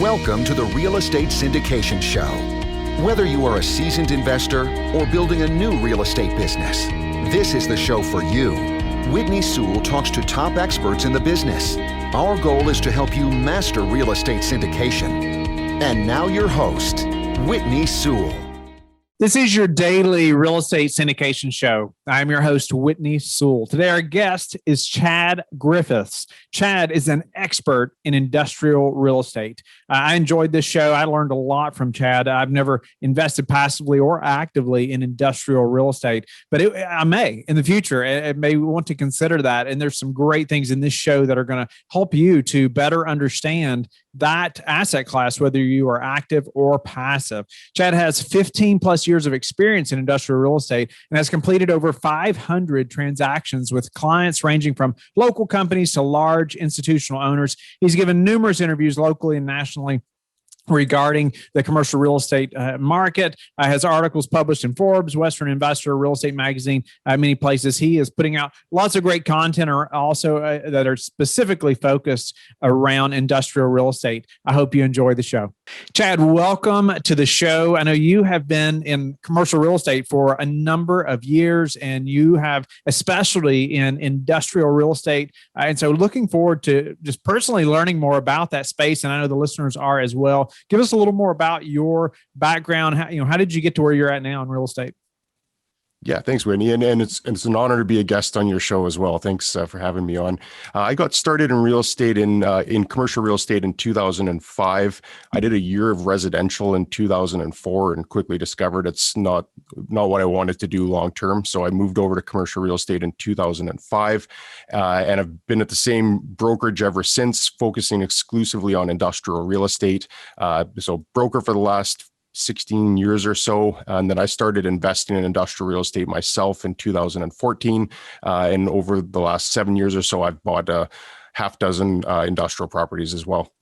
Welcome to the Real Estate Syndication Show. Whether you are a seasoned investor or building a new real estate business, this is the show for you. Whitney Sewell talks to top experts in the business. Our goal is to help you master real estate syndication. And now your host, Whitney Sewell. This is your daily real estate syndication show. I'm your host, Whitney Sewell. Today, our guest is Chad Griffiths. Chad is an expert in industrial real estate. I enjoyed this show. I learned a lot from Chad. I've never invested passively or actively in industrial real estate, but I may in the future. I may want to consider that. And there's some great things in this show that are going to help you to better understand that asset class, whether you are active or passive. Chad has 15 plus years of experience in industrial real estate and has completed over 500 transactions with clients ranging from local companies to large institutional owners. He's given numerous interviews locally and nationally regarding the commercial real estate market, has articles published in Forbes, Western Investor, Real Estate Magazine, many places. He is putting out lots of great content also that are specifically focused around industrial real estate. I hope you enjoy the show. Chad, welcome to the show. I know you have been in commercial real estate for a number of years, and you have especially in industrial real estate. And so looking forward to just personally learning more about that space. And I know the listeners are as well. Give us a little more about your background. How did you get to where you're at now in real estate? Yeah, thanks, Whitney. And it's an honor to be a guest on your show as well. Thanks for having me on. I got started in real estate in commercial real estate in 2005. I did a year of residential in 2004 and quickly discovered it's not what I wanted to do long term. So I moved over to commercial real estate in 2005, and I've been at the same brokerage ever since, focusing exclusively on industrial real estate. So broker for the last 16 years or so. And then I started investing in industrial real estate myself in 2014. And over the last 7 years or so, I've bought a half dozen industrial properties as well.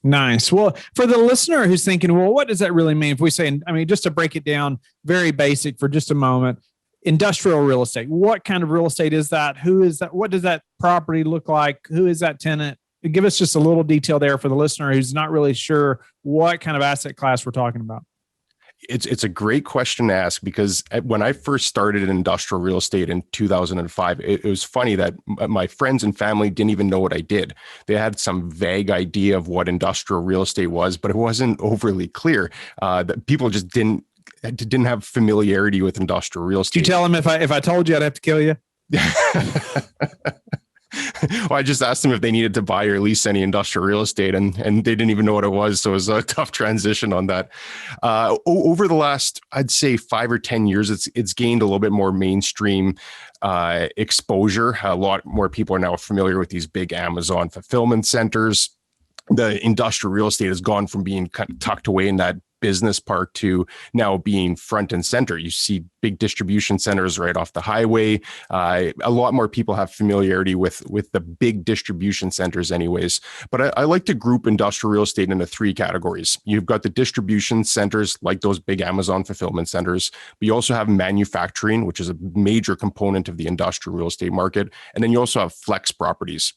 Nice. Well, for the listener who's thinking, well, what does that really mean? If we say, just to break it down, very basic for just a moment, industrial real estate, what kind of real estate is that? Who is that? What does that property look like? Who is that tenant? Give us just a little detail there for the listener who's not really sure what kind of asset class we're talking about. It's a great question to ask, because when I first started in industrial real estate in 2005, it was funny that my friends and family didn't even know what I did. They had some vague idea of what industrial real estate was, but it wasn't overly clear. That people just didn't have familiarity with industrial real estate. Did you tell them if I told you I'd have to kill you? Well, I just asked them if they needed to buy or lease any industrial real estate, and they didn't even know what it was. So it was a tough transition on that. Over the last, I'd say 5 or 10 years, it's gained a little bit more mainstream exposure. A lot more people are now familiar with these big Amazon fulfillment centers. The industrial real estate has gone from being kind of tucked away in that business park to now being front and center. You see big distribution centers right off the highway. A lot more people have familiarity with the big distribution centers anyways. But I like to group industrial real estate into 3 categories. You've got the distribution centers, like those big Amazon fulfillment centers, but you also have manufacturing, which is a major component of the industrial real estate market. And then you also have flex properties.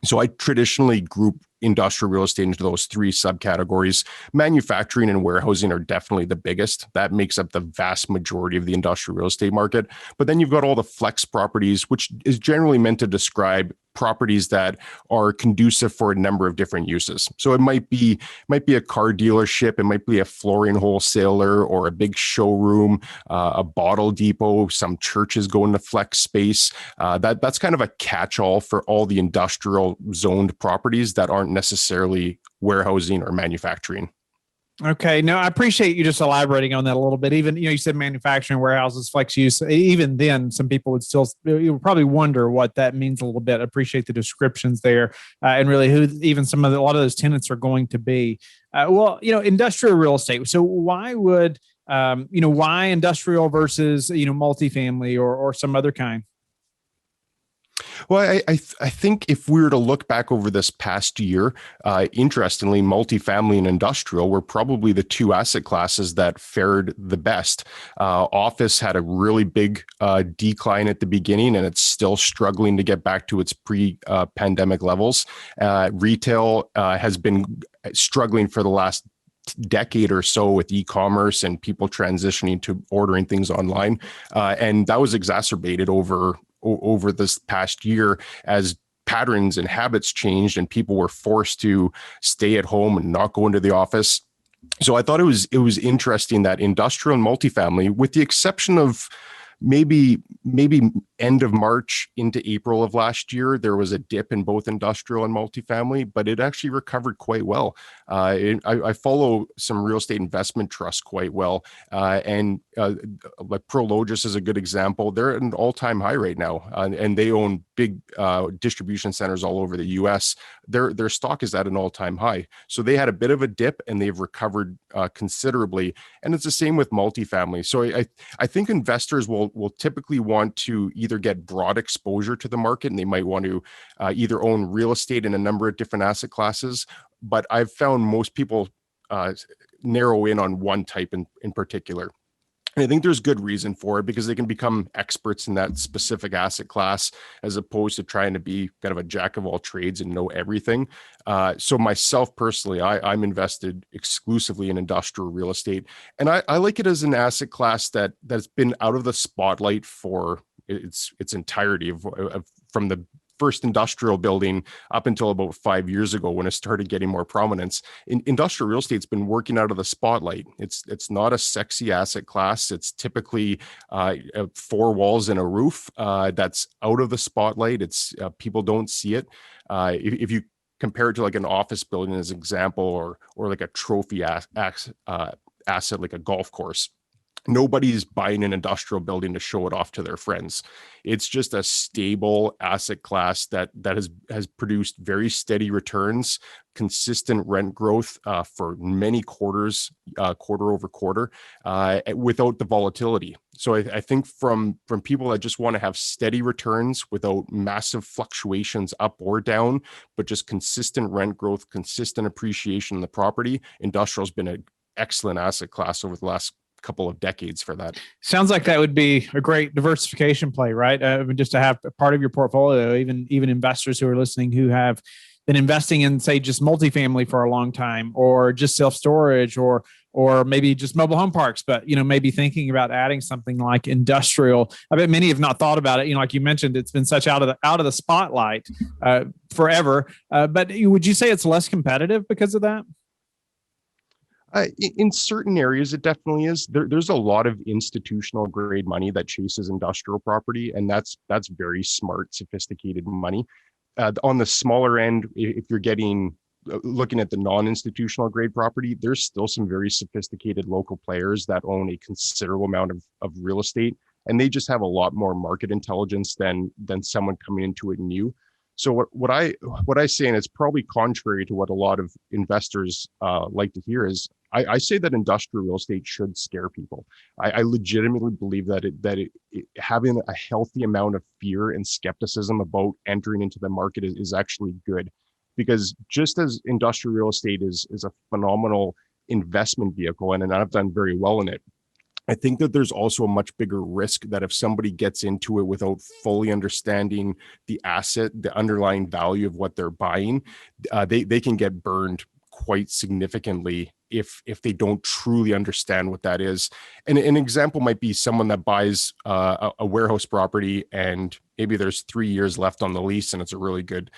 So I traditionally group industrial real estate into those 3 subcategories. Manufacturing and warehousing are definitely the biggest. That makes up the vast majority of the industrial real estate market. But then you've got all the flex properties, which is generally meant to describe properties that are conducive for a number of different uses. So it might be a car dealership, it might be a flooring wholesaler or a big showroom, a bottle depot. Some churches go into flex space. That's kind of a catch-all for all the industrial zoned properties that aren't necessarily warehousing or manufacturing. Okay. No, I appreciate you just elaborating on that a little bit. Even, you said manufacturing, warehouses, flex use. Even then, some people would you would probably wonder what that means a little bit. I appreciate the descriptions there, and really who even a lot of those tenants are going to be. Industrial real estate. So why would, why industrial versus, multifamily or some other kind? Well, I think if we were to look back over this past year, interestingly, multifamily and industrial were probably the 2 asset classes that fared the best. Office had a really big decline at the beginning, and it's still struggling to get back to its pre-pandemic levels. Retail has been struggling for the last decade or so with e-commerce and people transitioning to ordering things online. And that was exacerbated over this past year as patterns and habits changed and people were forced to stay at home and not go into the office. So I thought it was interesting that industrial and multifamily, with the exception of maybe end of March into April of last year, there was a dip in both industrial and multifamily, but it actually recovered quite well. I follow some real estate investment trusts quite well, and like Prologis is a good example. They're at an all-time high right now, and they own big distribution centers all over the U.S. Their stock is at an all-time high. So they had a bit of a dip, and they've recovered considerably. And it's the same with multifamily. So I think investors will typically want to either get broad exposure to the market, and they might want to either own real estate in a number of different asset classes. But I've found most people narrow in on one type in particular. And I think there's good reason for it because they can become experts in that specific asset class as opposed to trying to be kind of a jack of all trades and know everything. So myself personally, I'm invested exclusively in industrial real estate. And I like it as an asset class that's been out of the spotlight for its entirety from the first industrial building up until about 5 years ago when it started getting more prominence. Industrial real estate's been working out of the spotlight. It's not a sexy asset class. It's typically 4 walls and a roof that's out of the spotlight. It's people don't see it. If you compare it to like an office building as an example, or like a trophy asset like a golf course. Nobody's buying an industrial building to show it off to their friends. It's just a stable asset class that has produced very steady returns, consistent rent growth for many quarters, quarter over quarter, without the volatility. So I think from people that just want to have steady returns without massive fluctuations up or down, but just consistent rent growth, consistent appreciation in the property, industrial's been an excellent asset class over the last couple of decades for that. Sounds like that would be a great diversification play, right? Just to have part of your portfolio, even investors who are listening who have been investing in, say, just multifamily for a long time, or just self-storage, or maybe just mobile home parks, but maybe thinking about adding something like industrial. I bet many have not thought about it. Like you mentioned, it's been such out of the spotlight forever. But would you say it's less competitive because of that? In certain areas, it definitely is. There's a lot of institutional grade money that chases industrial property, and that's very smart, sophisticated money. On the smaller end, if you're looking at the non-institutional grade property, there's still some very sophisticated local players that own a considerable amount of real estate, and they just have a lot more market intelligence than someone coming into it new. So what I say, and it's probably contrary to what a lot of investors like to hear, is I say that industrial real estate should scare people. I legitimately believe that having a healthy amount of fear and skepticism about entering into the market is actually good, because just as industrial real estate is a phenomenal investment vehicle, and I've done very well in it, I think that there's also a much bigger risk that if somebody gets into it without fully understanding the asset, the underlying value of what they're buying, they can get burned quite significantly if they don't truly understand what that is. And an example might be someone that buys a warehouse property, and maybe there's 3 years left on the lease and it's a really good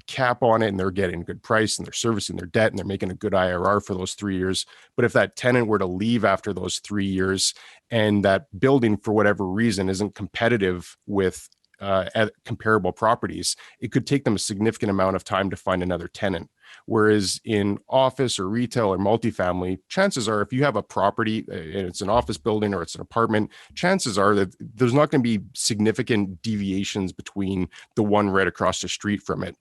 cap on it, and they're getting a good price and they're servicing their debt and they're making a good IRR for those 3 years. But if that tenant were to leave after those 3 years and that building, for whatever reason, isn't competitive with at comparable properties, it could take them a significant amount of time to find another tenant. Whereas in office or retail or multifamily, chances are if you have a property and it's an office building or it's an apartment, chances are that there's not going to be significant deviations between the one right across the street from it.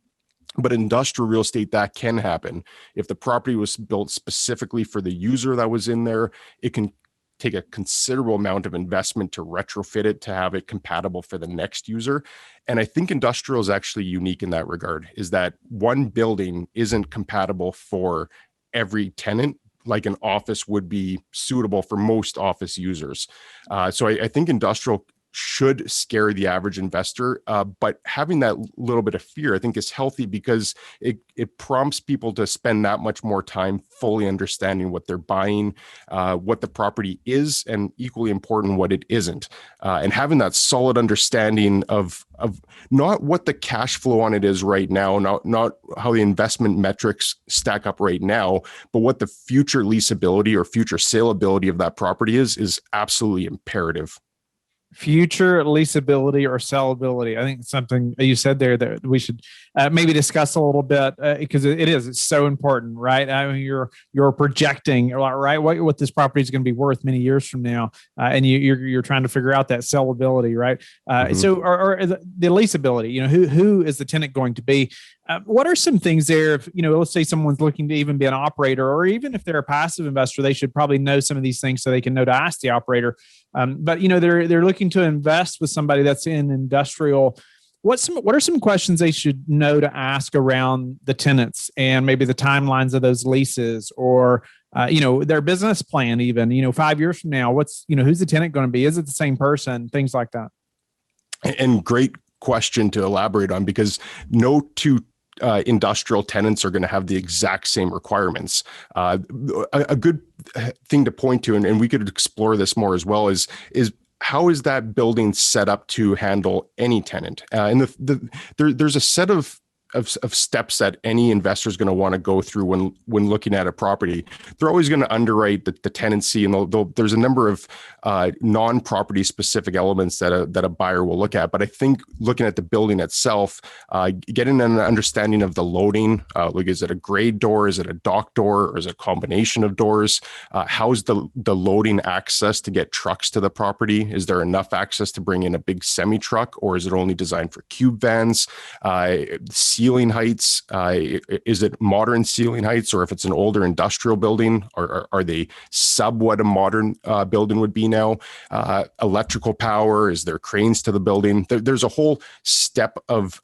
But industrial real estate, that can happen. If the property was built specifically for the user that was in there, it can take a considerable amount of investment to retrofit it to have it compatible for the next user. And I think industrial is actually unique in that regard, is that one building isn't compatible for every tenant like an office would be suitable for most office users. So I think industrial should scare the average investor. But having that little bit of fear, I think, is healthy because it prompts people to spend that much more time fully understanding what they're buying, what the property is, and equally important, what it isn't. And having that solid understanding of not what the cash flow on it is right now, not how the investment metrics stack up right now, but what the future leasability or future saleability of that property is absolutely imperative. Future leasability or sellability. I think something you said there that we should maybe discuss a little bit because it's so important, right? I mean, you're projecting, right, what this property is going to be worth many years from now, and you're trying to figure out that sellability, right? So, or the leasability. Who is the tenant going to be? What are some things there? If let's say someone's looking to even be an operator, or even if they're a passive investor, they should probably know some of these things so they can know to ask the operator. But they're looking to invest with somebody that's in industrial. What are some questions they should know to ask around the tenants and maybe the timelines of those leases, or their business plan? Even 5 years from now, who's the tenant going to be? Is it the same person? Things like that. And great question to elaborate on, because no two industrial tenants are going to have the exact same requirements. A good thing to point to, and we could explore this more as well, is how is that building set up to handle any tenant? And there's a set of steps that any investor is going to want to go through when looking at a property. They're always going to underwrite the tenancy, and there's a number of non-property specific elements that a buyer will look at. But I think looking at the building itself, getting an understanding of the loading, like, is it a grade door, is it a dock door, or is it a combination of doors? How's the loading access to get trucks to the property? Is there enough access to bring in a big semi truck, or is it only designed for cube vans? Ceiling heights, is it modern ceiling heights, or if it's an older industrial building, are they sub what a modern building would be now? Electrical power, is there cranes to the building? There's a whole step of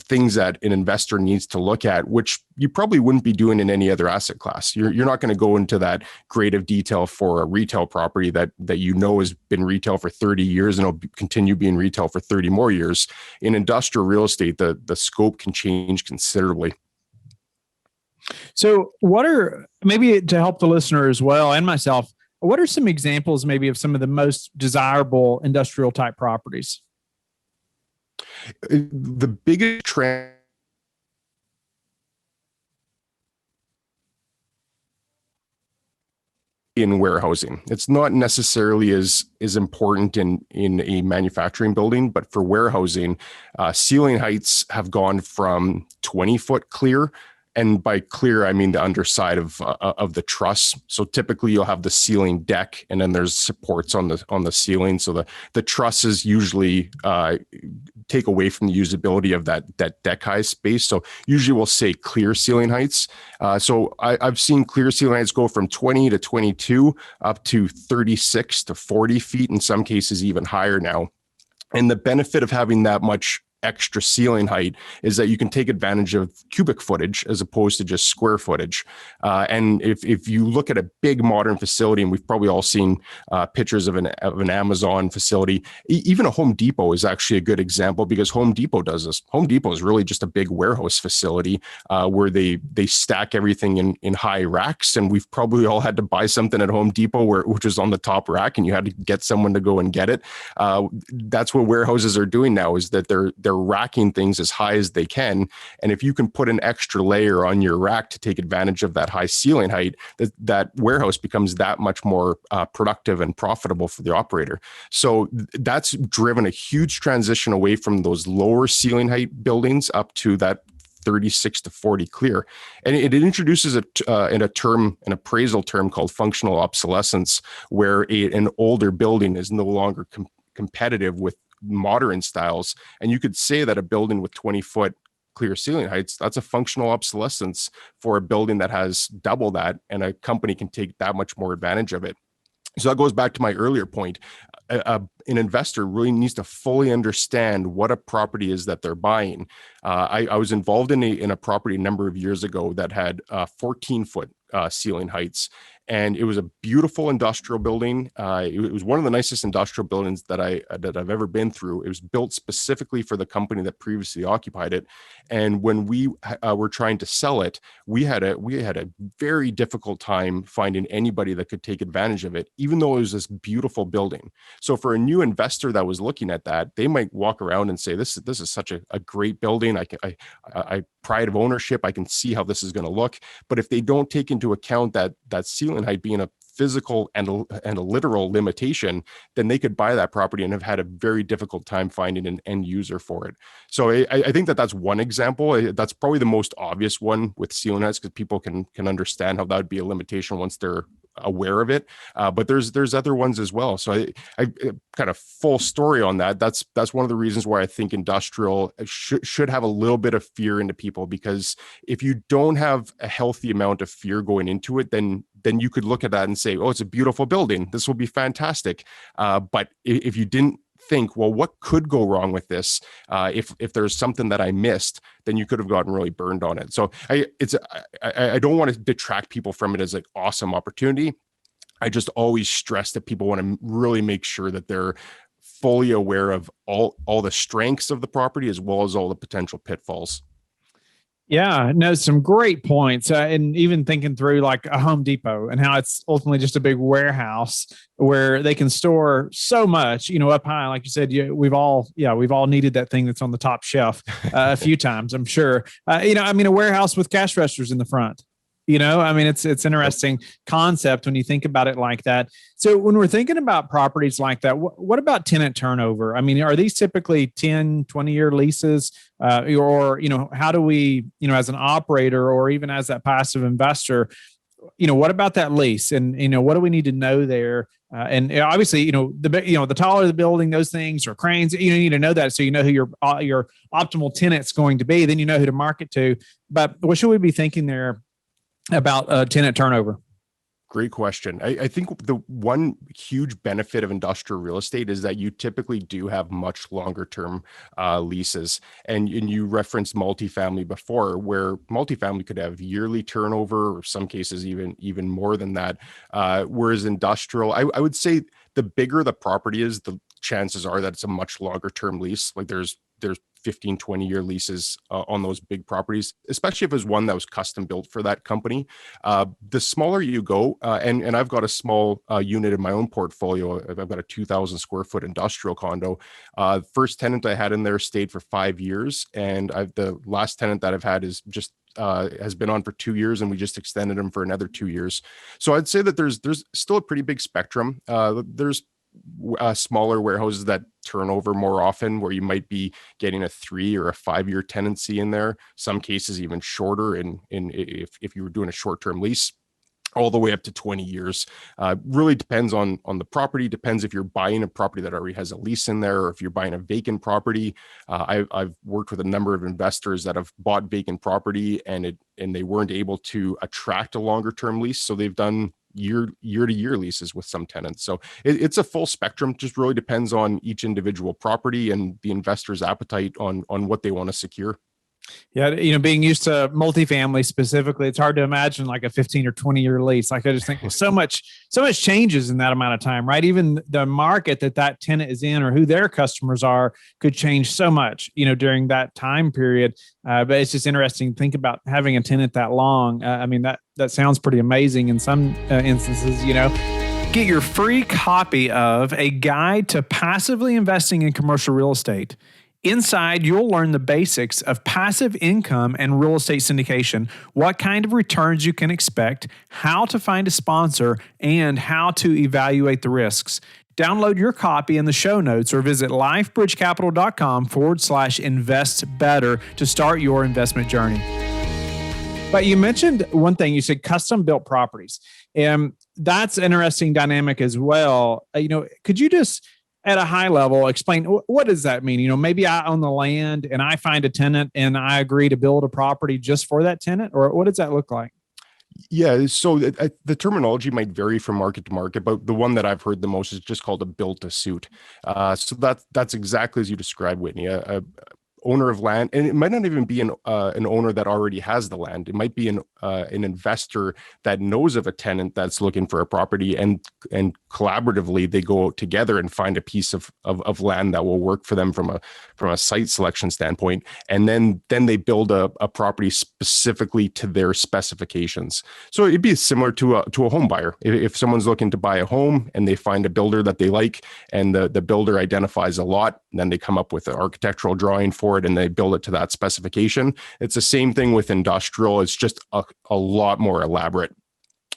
things that an investor needs to look at, which you probably wouldn't be doing in any other asset class. You're not going to go into that grade of detail for a retail property that has been retail for 30 years and will continue being retail for 30 more years. In industrial real estate, the scope can change considerably. So maybe to help the listener as well, and myself, what are some examples maybe of some of the most desirable industrial type properties? The biggest trend in warehousing. It's not necessarily as important in a manufacturing building, but for warehousing, ceiling heights have gone from 20-foot clear. And by clear, I mean the underside of the truss. So typically you'll have the ceiling deck, and then there's supports on the ceiling. So the trusses usually take away from the usability of that deck high space. So usually we'll say clear ceiling heights. So I've seen clear ceiling heights go from 20 to 22 up to 36 to 40 feet, in some cases even higher now. And the benefit of having that much extra ceiling height is that you can take advantage of cubic footage as opposed to just square footage. And if you look at a big modern facility, and we've probably all seen pictures of an Amazon facility, even a Home Depot is actually a good example, because Home Depot does this. Home Depot is really just a big warehouse facility where they stack everything in high racks. And we've probably all had to buy something at Home Depot which was on the top rack, and you had to get someone to go and get it. That's what warehouses are doing now, is that they're racking things as high as they can. And if you can put an extra layer on your rack to take advantage of that high ceiling height, that warehouse becomes that much more productive and profitable for the operator. So that's driven a huge transition away from those lower ceiling height buildings up to that 36 to 40 clear. And it introduces an appraisal term called functional obsolescence, where an older building is no longer competitive with modern styles. And you could say that a building with 20-foot clear ceiling heights, that's a functional obsolescence for a building that has double that, and a company can take that much more advantage of it. So that goes back to my earlier point. An investor really needs to fully understand what a property is that they're buying. I was involved in a property a number of years ago that had 14-foot ceiling heights. and it was a beautiful industrial building. It was one of the nicest industrial buildings that I've ever been through. It was built specifically for the company that previously occupied it. And when we were trying to sell it, we had a very difficult time finding anybody that could take advantage of it, even though it was this beautiful building. So for a new investor that was looking at that, they might walk around and say, this is such a great building. I pride of ownership. I can see how this is going to look. But if they don't take into account that ceiling height being a physical and a literal limitation, then they could buy that property and have had a very difficult time finding an end user for it. So I think that's one example. That's probably the most obvious one with ceiling heights, because people can understand how that would be a limitation once they're aware of it. But there's other ones as well. So I kind of full story on that. That's one of the reasons why I think industrial should have a little bit of fear into people, because if you don't have a healthy amount of fear going into it, then you could look at that and say, oh, it's a beautiful building, this will be fantastic. But if you didn't think, well, what could go wrong with this? If there's something that I missed, then you could have gotten really burned on it. So I don't want to detract people from it as an awesome opportunity. I just always stress that people want to really make sure that they're fully aware of all the strengths of the property as well as all the potential pitfalls. Yeah, no, some great points. And even thinking through like a Home Depot and how it's ultimately just a big warehouse where they can store so much, up high. Like you said, we've all needed that thing that's on the top shelf a few times, I'm sure. A warehouse with cash registers in the front. It's interesting concept when you think about it like that. So when we're thinking about properties like that, what about tenant turnover? Are these typically 10, 20-year leases? Or how do we, as an operator or even as that passive investor, what about that lease? And, what do we need to know there? And obviously, the taller the building, those things, or cranes, you need to know that. So you know who your optimal tenant's going to be, then you know who to market to. But what should we be thinking there about tenant turnover? Great question. I think the one huge benefit of industrial real estate is that you typically do have much longer term leases. And you referenced multifamily before, where multifamily could have yearly turnover, or some cases even more than that. Whereas industrial, I would say the bigger the property is, the chances are that it's a much longer term lease. Like there's 15, 20-year leases on those big properties, especially if it was one that was custom built for that company. The smaller you go, and I've got a small unit in my own portfolio. I've got a 2,000 square foot industrial condo. First tenant I had in there stayed for 5 years, and the last tenant that I've had is just has been on for 2 years, and we just extended him for another 2 years. So I'd say that there's still a pretty big spectrum. There's smaller warehouses that turn over more often, where you might be getting a 3 or a 5 year tenancy in there, some cases even shorter, if you were doing a short-term lease, all the way up to 20 years. Really depends on the property. Depends if you're buying a property that already has a lease in there, or if you're buying a vacant property. I've worked with a number of investors that have bought vacant property and they weren't able to attract a longer term lease, so they've done year to year leases with some tenants. So it's a full spectrum. Just really depends on each individual property and the investor's appetite on what they want to secure. Yeah, being used to multifamily specifically, it's hard to imagine like a 15 or 20-year lease. Like I just think so much changes in that amount of time, right? Even the market that tenant is in or who their customers are could change so much, during that time period. But it's just interesting to think about having a tenant that long. That sounds pretty amazing in some instances, Get your free copy of A Guide to Passively Investing in Commercial Real Estate. Inside, you'll learn the basics of passive income and real estate syndication, what kind of returns you can expect, how to find a sponsor, and how to evaluate the risks. Download your copy in the show notes or visit lifebridgecapital.com/invest better to start your investment journey. But you mentioned one thing, you said custom built properties. And that's an interesting dynamic as well. Could you just at a high level explain what does that mean? Maybe I own the land and I find a tenant and I agree to build a property just for that tenant, or what does that look like? Yeah, so the terminology might vary from market to market, but the one that I've heard the most is just called a build to suit. So that's exactly as you described, Whitney. owner of land, and it might not even be an owner that already has the land. It might be an investor that knows of a tenant that's looking for a property, and collaboratively they go out together and find a piece of land that will work for them from a site selection standpoint, and then they build a property specifically to their specifications. So it'd be similar to a home buyer. If someone's looking to buy a home and they find a builder that they like, and the builder identifies a lot, then they come up with an architectural drawing for it and they build it to that specification. It's the same thing with industrial. It's just a lot more elaborate,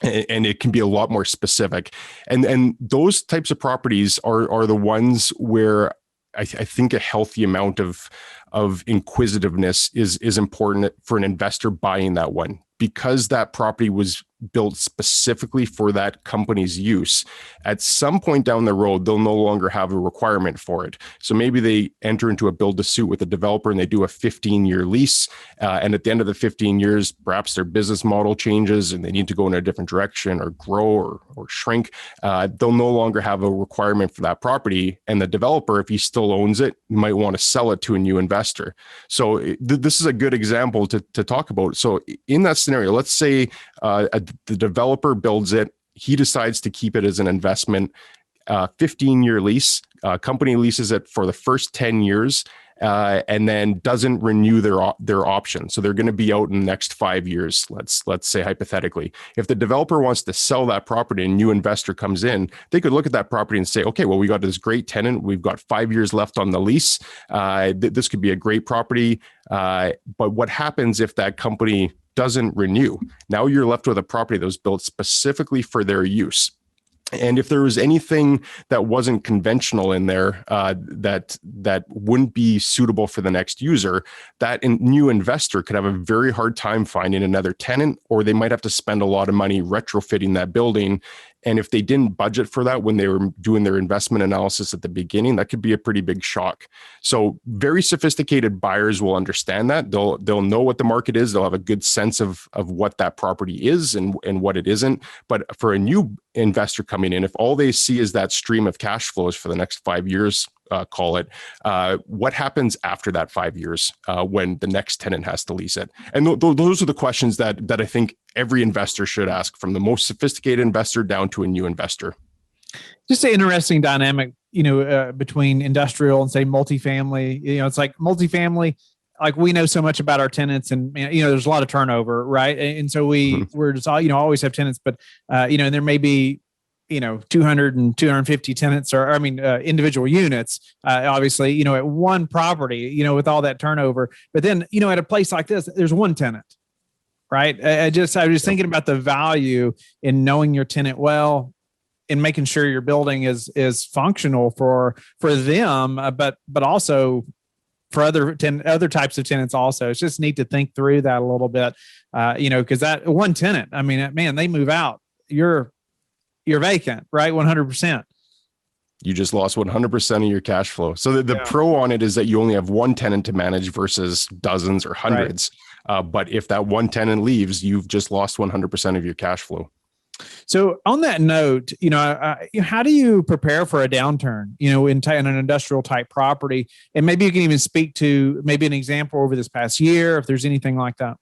and it can be a lot more specific. And those types of properties are the ones where I think a healthy amount of inquisitiveness is important for an investor buying that one, because that property was built specifically for that company's use. At some point down the road, they'll no longer have a requirement for it. So maybe they enter into a build-to-suit with a developer and they do a 15-year lease. And at the end of the 15 years, perhaps their business model changes and they need to go in a different direction or grow or shrink. They'll no longer have a requirement for that property. And the developer, if he still owns it, might want to sell it to a new investor. So this is a good example to talk about. So in that scenario, let's say the developer builds it, he decides to keep it as an investment, 15-year lease, company leases it for the first 10 years, and then doesn't renew their option. So they're going to be out in the next 5 years, let's say hypothetically. If the developer wants to sell that property and a new investor comes in, they could look at that property and say, okay, well, we got this great tenant. We've got 5 years left on the lease. This could be a great property. But what happens if that company doesn't renew? Now you're left with a property that was built specifically for their use. And if there was anything that wasn't conventional in there that wouldn't be suitable for the next user, that new investor could have a very hard time finding another tenant, or they might have to spend a lot of money retrofitting that building. And if they didn't budget for that when they were doing their investment analysis at the beginning, that could be a pretty big shock. So very sophisticated buyers will understand that. They'll know what the market is. They'll have a good sense of what that property is and what it isn't. But for a new investor coming in, if all they see is that stream of cash flows for the next 5 years, call it, what happens after that 5 years when the next tenant has to lease it? And those are the questions that I think every investor should ask, from the most sophisticated investor down to a new investor. Just an interesting dynamic, between industrial and say multifamily. It's like multifamily, like we know so much about our tenants, and there's a lot of turnover, right? And so we're just always have tenants, but and there may be 200 and 250 tenants, or individual units, obviously, at one property, with all that turnover. But then, at a place like this, there's one tenant, right? I was just thinking about the value in knowing your tenant well, and making sure your building is functional for them, but also for other types of tenants also. It's just neat to think through that a little bit, because that one tenant, man, they move out, you're vacant, right? 100%. You just lost 100% of your cash flow. So the pro on it is that you only have one tenant to manage versus dozens or hundreds. Right. But if that one tenant leaves, you've just lost 100% of your cash flow. So on that note, how do you prepare for a downturn, in an industrial type property? And maybe you can even speak to maybe an example over this past year, if there's anything like that.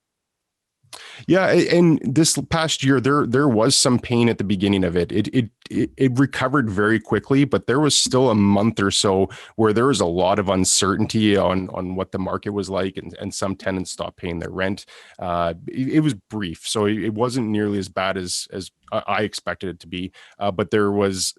Yeah, and this past year there was some pain at the beginning of it. It recovered very quickly, but there was still a month or so where there was a lot of uncertainty on what the market was like, and some tenants stopped paying their rent. It was brief, so it wasn't nearly as bad as I expected it to be. But there was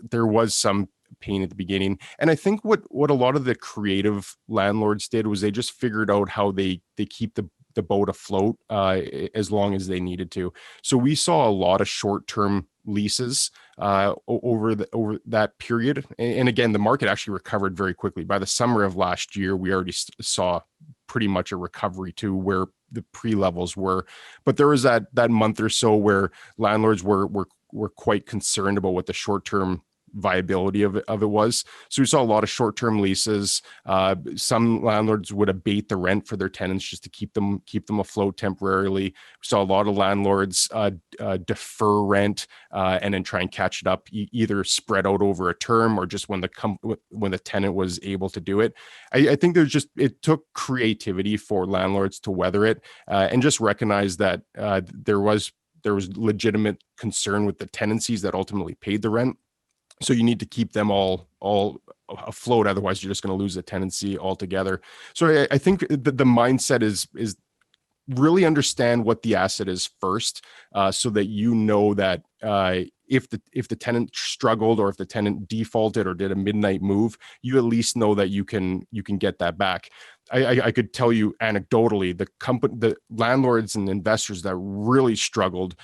some pain at the beginning, and I think what a lot of the creative landlords did was they just figured out how they keep the boat afloat as long as they needed to. So we saw a lot of short-term leases over that period. And again, the market actually recovered very quickly. By the summer of last year, we already saw pretty much a recovery to where the pre-levels were. But there was that month or so where landlords were quite concerned about what the short-term viability of it was. So we saw a lot of short-term leases. Some landlords would abate the rent for their tenants just to keep them afloat temporarily. We saw a lot of landlords defer rent and then try and catch it up, either spread out over a term or just when the tenant was able to do it. I think it took creativity for landlords to weather it and just recognize that there was legitimate concern with the tenancies that ultimately paid the rent. So you need to keep them all afloat. Otherwise, you're just going to lose a tenancy altogether. So I think the mindset is really understand what the asset is first, so that you know that if the tenant struggled or if the tenant defaulted or did a midnight move, you at least know that you can get that back. I could tell you anecdotally, the landlords and investors that really struggled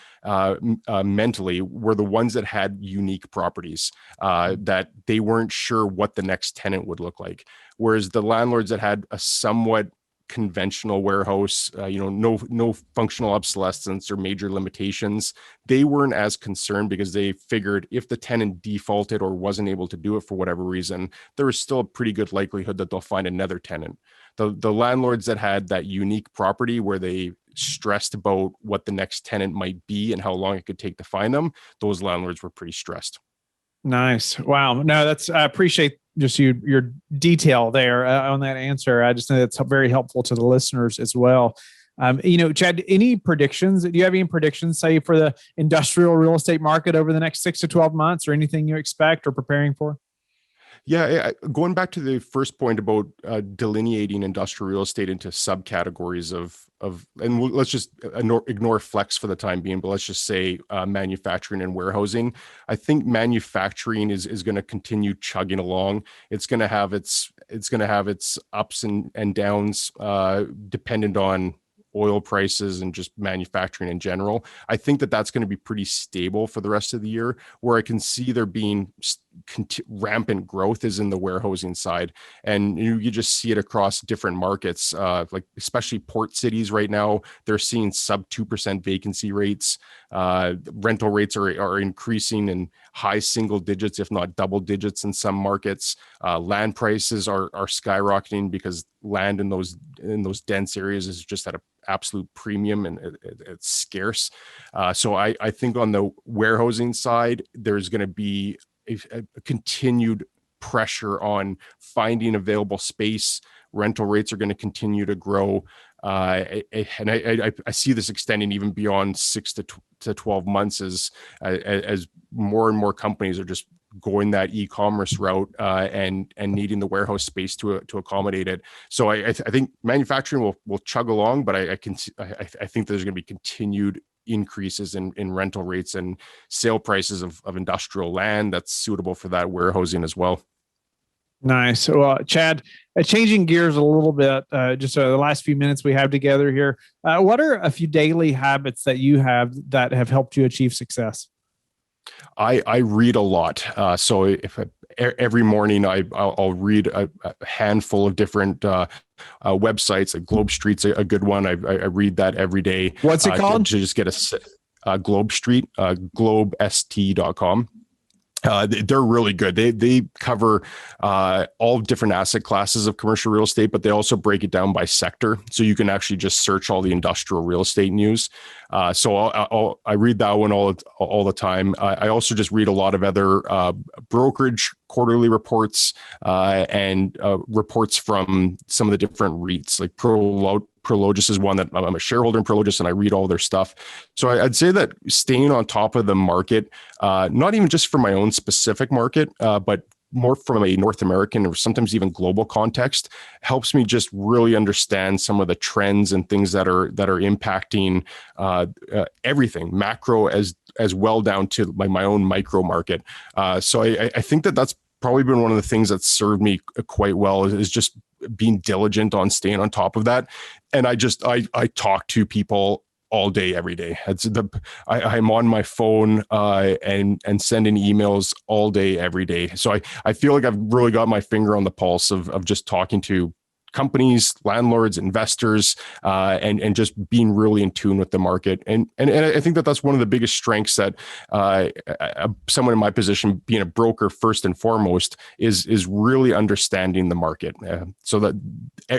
mentally were the ones that had unique properties that they weren't sure what the next tenant would look like. Whereas the landlords that had a somewhat conventional warehouse, no functional obsolescence or major limitations, they weren't as concerned because they figured if the tenant defaulted or wasn't able to do it for whatever reason, there was still a pretty good likelihood that they'll find another tenant. The landlords that had that unique property where they stressed about what the next tenant might be and how long it could take to find them, those landlords were pretty stressed. Nice. Wow. No, I appreciate just your detail there on that answer. I just think that's very helpful to the listeners as well. Chad, any predictions? Do you have any predictions, say, for the industrial real estate market over the next 6 to 12 months, or anything you expect or preparing for? Yeah, going back to the first point about delineating industrial real estate into subcategories and let's just ignore flex for the time being, but let's just say manufacturing and warehousing. I think manufacturing is going to continue chugging along. It's going to have its ups and downs dependent on oil prices and just manufacturing in general. I think that's going to be pretty stable for the rest of the year. Where I can see there being rampant growth is in the warehousing side. And you just see it across different markets, like especially port cities right now. They're seeing sub 2% vacancy rates. Rental rates are increasing in high single digits, if not double digits in some markets. Land prices are skyrocketing because land in those dense areas is just at an absolute premium and it's scarce. So I think on the warehousing side, there's going to be a continued pressure on finding available space. Rental rates are going to continue to grow. And I see this extending even beyond 6 to 12 months as more and more companies are just going that e-commerce route and needing the warehouse space to accommodate it. So I think manufacturing will chug along, but I think there's going to be continued increases in rental rates and sale prices of industrial land that's suitable for that warehousing as well. Nice. Well, Chad, changing gears a little bit, just the last few minutes we have together here, what are a few daily habits that you have that have helped you achieve success? I read a lot. So every morning I'll read a handful of different websites. Like Globe Street's a good one. I read that every day. What's it called? To just get a Globe Street, globest.com. They're really good. They cover all different asset classes of commercial real estate, but they also break it down by sector. So you can actually just search all the industrial real estate news. So I read that one all the time. I also just read a lot of other brokerage quarterly reports and reports from some of the different REITs, like Prologis is one that I'm a shareholder in Prologis and I read all their stuff. So I'd say that staying on top of the market, not even just for my own specific market, but more from a North American or sometimes even global context, helps me just really understand some of the trends and things that are impacting everything, macro as well down to my own micro market. So I think that's probably been one of the things that served me quite well is just being diligent on staying on top of that. And I talk to people all day, every day. I'm on my phone and sending emails all day, every day. So I feel like I've really got my finger on the pulse of just talking to companies, landlords, investors, and just being really in tune with the market. And I think that that's one of the biggest strengths that someone in my position, being a broker first and foremost, is really understanding the market. So that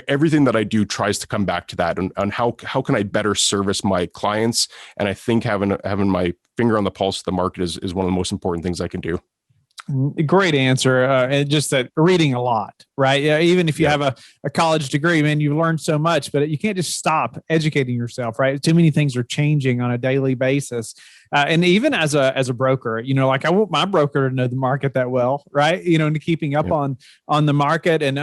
everything that I do tries to come back to that, and how can I better service my clients? And I think having my finger on the pulse of the market is one of the most important things I can do. Great answer. And just that reading a lot, right? Yeah, even if you have a college degree, man, you learn so much, but you can't just stop educating yourself, right? Too many things are changing on a daily basis. And even as a broker, like I want my broker to know the market that well, right? And keeping up on the market and,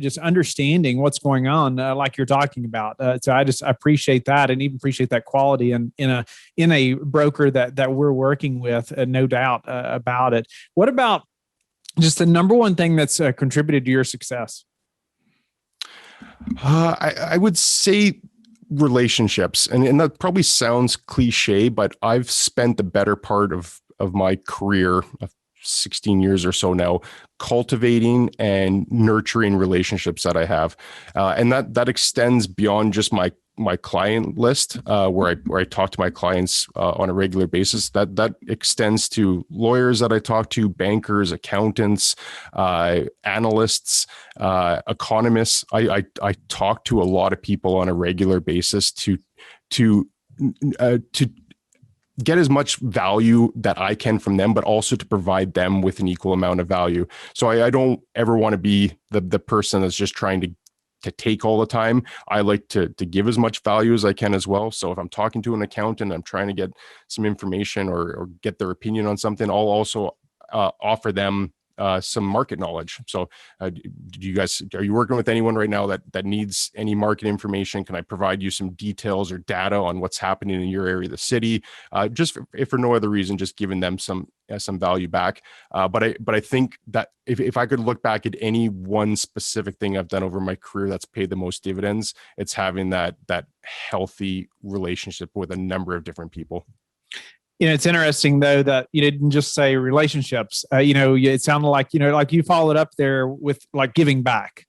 just understanding what's going on, like you're talking about. So I appreciate that, and even appreciate that quality in a broker that we're working with, no doubt about it. What about just the number one thing that's contributed to your success? I would say relationships, and that probably sounds cliche, but I've spent the better part of my career of 16 years or so now cultivating and nurturing relationships that I have, and that extends beyond just my client list, where I talk to my clients on a regular basis. That extends to lawyers that I talk to, bankers, accountants, analysts, economists. I talk to a lot of people on a regular basis to get as much value that I can from them, but also to provide them with an equal amount of value. So I don't ever want to be the person that's just trying to take all the time. I like to give as much value as I can as well. So if I'm talking to an accountant, I'm trying to get some information or get their opinion on something, I'll also offer them some market knowledge. So are you working with anyone right now that needs any market information? Can I provide you some details or data on what's happening in your area of the city? Just if for no other reason, just giving them some value back. But I think that if I could look back at any one specific thing I've done over my career that's paid the most dividends, it's having that healthy relationship with a number of different people. It's interesting though that you didn't just say relationships. It sounded like like you followed up there with like giving back,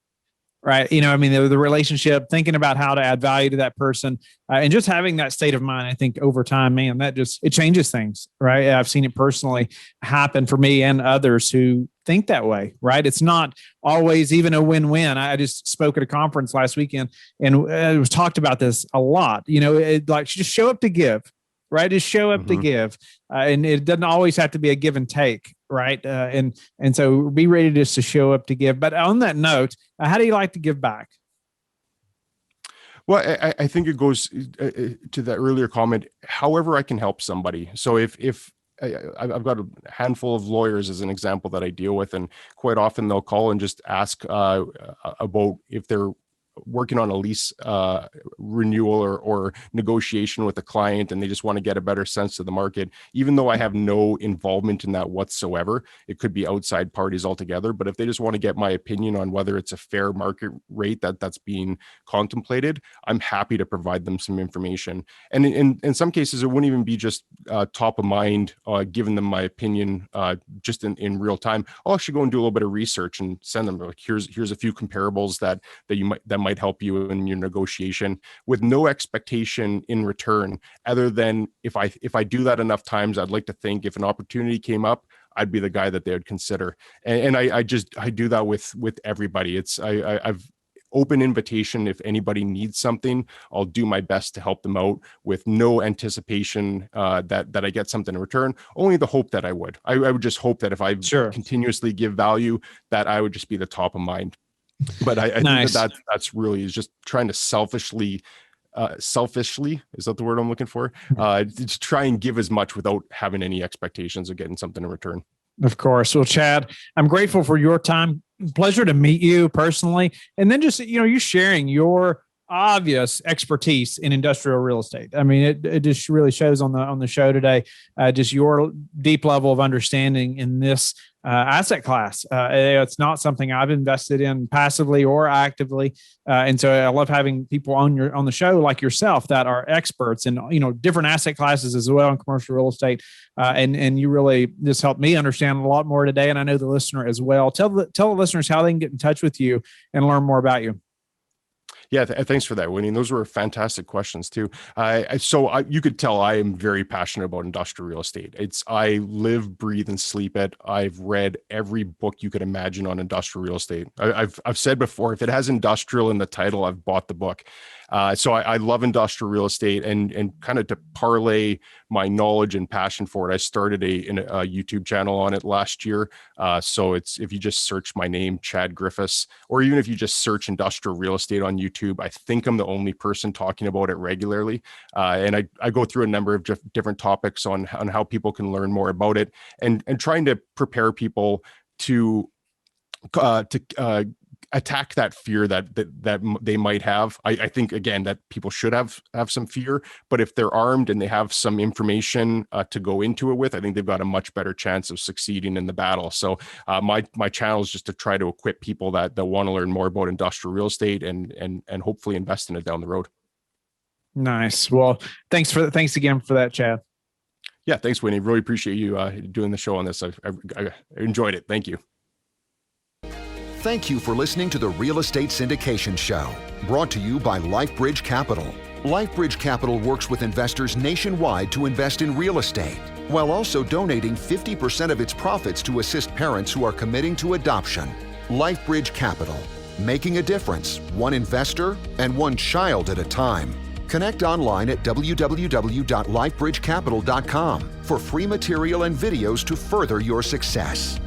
right? The relationship, thinking about how to add value to that person, and just having that state of mind. I think over time, man, it changes things, right? I've seen it personally happen for me and others who think that way, right? It's not always even a win-win. I just spoke at a conference last weekend, and it was talked about this a lot. Like just show up to give. Right, just show up to give, and it doesn't always have to be a give and take, right? And so be ready just to show up to give. But on that note, how do you like to give back? Well, I think it goes to that earlier comment. However, I can help somebody. So if I've got a handful of lawyers as an example that I deal with, and quite often they'll call and just ask about if they're working on a lease renewal or negotiation with a client, and they just want to get a better sense of the market. Even though I have no involvement in that whatsoever, it could be outside parties altogether. But if they just want to get my opinion on whether it's a fair market rate that's being contemplated, I'm happy to provide them some information. And in some cases, it wouldn't even be just top of mind, giving them my opinion just in real time. I'll actually go and do a little bit of research and send them like, here's a few comparables that might help you in your negotiation, with no expectation in return, other than if I do that enough times, I'd like to think if an opportunity came up, I'd be the guy that they would consider. And I do that with everybody. I've open invitation. If anybody needs something, I'll do my best to help them out with no anticipation that I get something in return. Only the hope that I would just hope that if I continuously give value, that I would just be the top of mind. But I think that's really is just trying to selfishly, is that the word I'm looking for? To try and give as much without having any expectations of getting something in return. Of course. Well, Chad, I'm grateful for your time. Pleasure to meet you personally. And then just, you sharing your obvious expertise in industrial real estate. I mean, it just really shows on the show today, just your deep level of understanding in this asset class. It's not something I've invested in passively or actively. And so I love having people on the show like yourself that are experts in, different asset classes as well in commercial real estate. And you really just helped me understand a lot more today. And I know the listener as well. Tell the listeners how they can get in touch with you and learn more about you. Yeah, thanks for that, Winnie. Those were fantastic questions too. You could tell I am very passionate about industrial real estate. I live, breathe, and sleep it. I've read every book you could imagine on industrial real estate. I've said before, if it has industrial in the title, I've bought the book. So I love industrial real estate, and kind of to parlay my knowledge and passion for it, I started a YouTube channel on it last year. So if you just search my name, Chad Griffiths, or even if you just search industrial real estate on YouTube, I think I'm the only person talking about it regularly. And I go through a number of different topics on how people can learn more about it, and trying to prepare people to attack that fear that they might have. I think, again, that people should have some fear, but if they're armed and they have some information to go into it with, I think they've got a much better chance of succeeding in the battle. So my channel is just to try to equip people that want to learn more about industrial real estate and hopefully invest in it down the road. Nice. Well, thanks again for that, Chad. Yeah, thanks, Winnie. Really appreciate you doing the show on this. I enjoyed it. Thank you. Thank you for listening to the Real Estate Syndication Show, brought to you by LifeBridge Capital. LifeBridge Capital works with investors nationwide to invest in real estate, while also donating 50% of its profits to assist parents who are committing to adoption. LifeBridge Capital, making a difference, one investor and one child at a time. Connect online at www.lifebridgecapital.com for free material and videos to further your success.